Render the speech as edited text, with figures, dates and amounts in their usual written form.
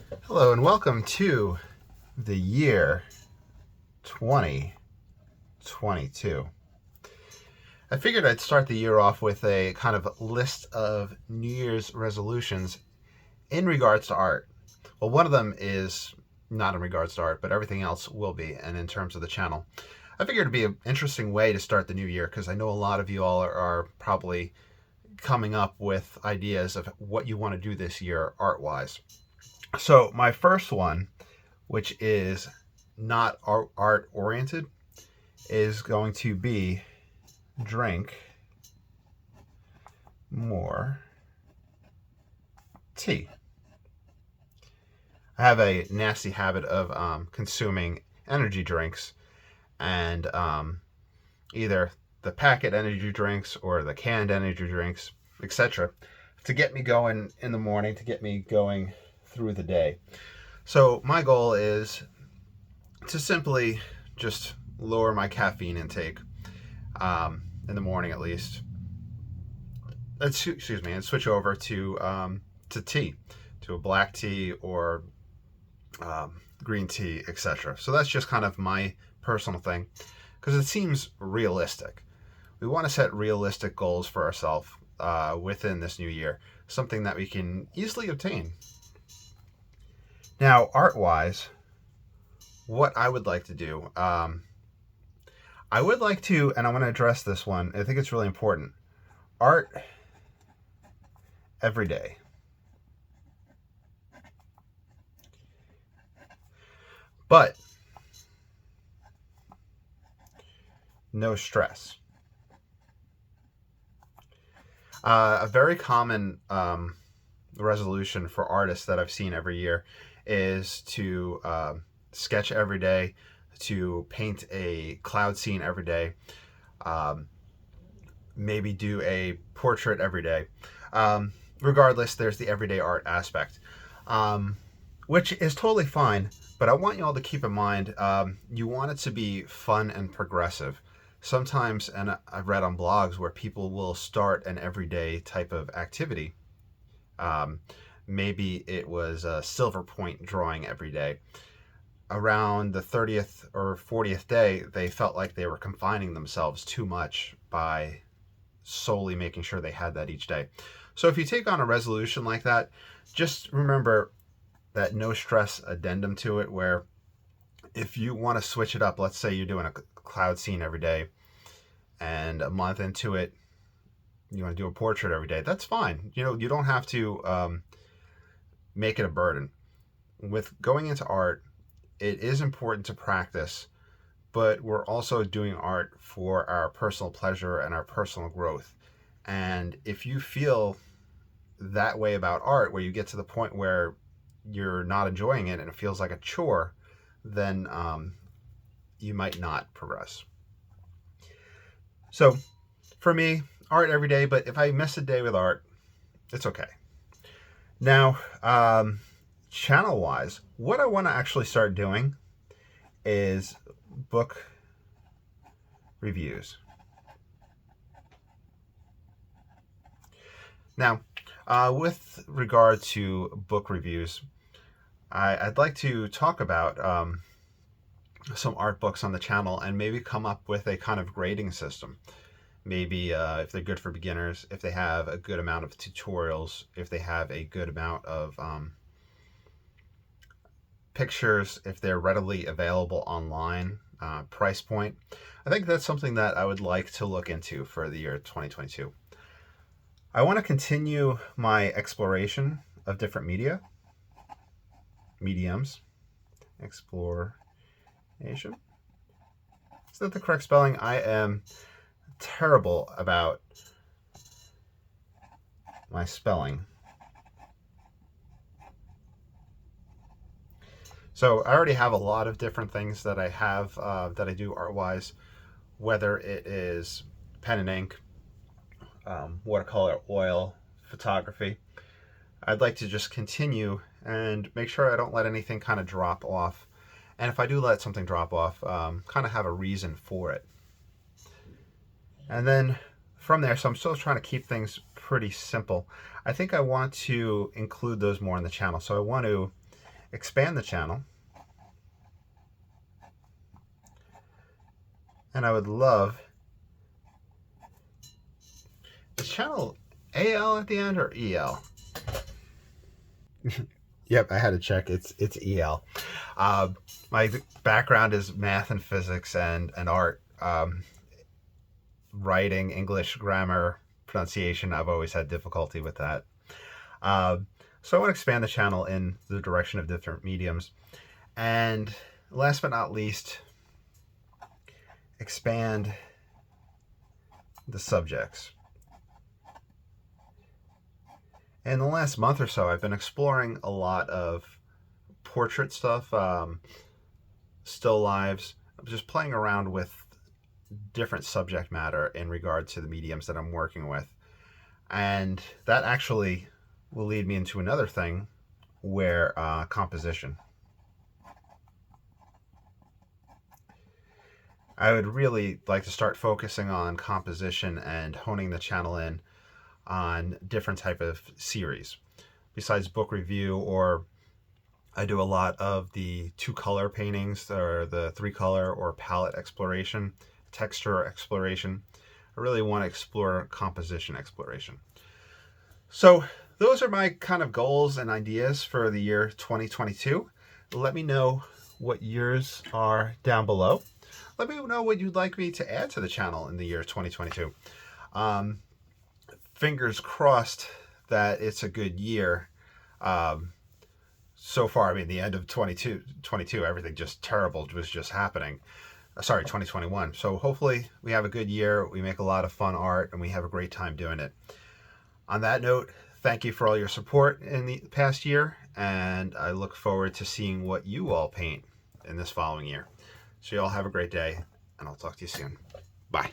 Hello and welcome to the year 2022. I figured I'd start the year off with a kind of list of New Year's resolutions in regards to art. Well, one of them is not in regards to art, but everything else will be, and in terms of the channel. I figured it'd be an interesting way to start the new year because I know a lot of you all are probably coming up with ideas of what you want to do this year art-wise. So my first one, which is not art oriented, is going to be drink more tea. I have a nasty habit of consuming energy drinks, and either the packet energy drinks or the canned energy drinks, etc., to get me going in the morning, to get me going through the day. So my goal is to simply just lower my caffeine intake in the morning at least. Excuse me, and switch over to tea, to a black tea or green tea, etc. So that's just kind of my personal thing because it seems realistic. We want to set realistic goals for ourselves within this new year, something that we can easily obtain. Now, art-wise, what I would like to do, I would like to, and I want to address this one, I think it's really important, art every day. But no stress. A very common resolution for artists that I've seen every year is to sketch every day, to paint a cloud scene every day, maybe do a portrait every day. Regardless, there's the everyday art aspect, which is totally fine, but I want you all to keep in mind, you want it to be fun and progressive. Sometimes, and I've read on blogs where people will start an everyday type of activity. Maybe it was a silver point drawing every day. Around the 30th or 40th day, they felt like they were confining themselves too much by solely making sure they had that each day. So if you take on a resolution like that, just remember that no stress addendum to it, where if you want to switch it up, let's say you're doing a cloud scene every day and a month into it you want to do a portrait every day, that's fine. You don't have to make it a burden. With going into art, it is important to practice, but we're also doing art for our personal pleasure and our personal growth. And if you feel that way about art, where you get to the point where you're not enjoying it and it feels like a chore, then you might not progress. So for me, art every day, but if I miss a day with art, it's okay. Now, channel wise, what I want to actually start doing is book reviews. Now, with regard to book reviews, I'd like to talk about some art books on the channel and maybe come up with a kind of grading system. Maybe if they're good for beginners, if they have a good amount of tutorials, if they have a good amount of pictures, if they're readily available online, price point. I think that's something that I would like to look into for the year 2022. I want to continue my exploration of different mediums. Exploration. Is that the correct spelling? I am terrible about my spelling. So I already have a lot of different things that I have that I do art-wise, whether it is pen and ink, watercolor, oil, photography. I'd like to just continue and make sure I don't let anything kind of drop off. And if I do let something drop off, kind of have a reason for it. And then from there, so I'm still trying to keep things pretty simple. I think I want to include those more in the channel. So I want to expand the channel. And I would love, is channel AL at the end or EL? Yep, I had to check. It's EL. My background is math and physics and art. Writing, English, grammar, pronunciation, I've always had difficulty with that. So I want to expand the channel in the direction of different mediums. And last but not least, expand the subjects. In the last month or so, I've been exploring a lot of portrait stuff, still lives, just playing around with different subject matter in regard to the mediums that I'm working with. And that actually will lead me into another thing where composition. I would really like to start focusing on composition and honing the channel in on different type of series. Besides book review, or I do a lot of the 2-color paintings or the 3-color or palette exploration, texture exploration. I really want to explore composition exploration. So those are my kind of goals and ideas for the year 2022. Let me know what yours are down below. Let me know what you'd like me to add to the channel in the year 2022. Fingers crossed that it's a good year. So far, I mean, the end of 2022, everything just terrible was just happening. Sorry, 2021. So hopefully we have a good year. We make a lot of fun art and we have a great time doing it. On that note, thank you for all your support in the past year, and I look forward to seeing what you all paint in this following year. So you all have a great day, and I'll talk to you soon. Bye.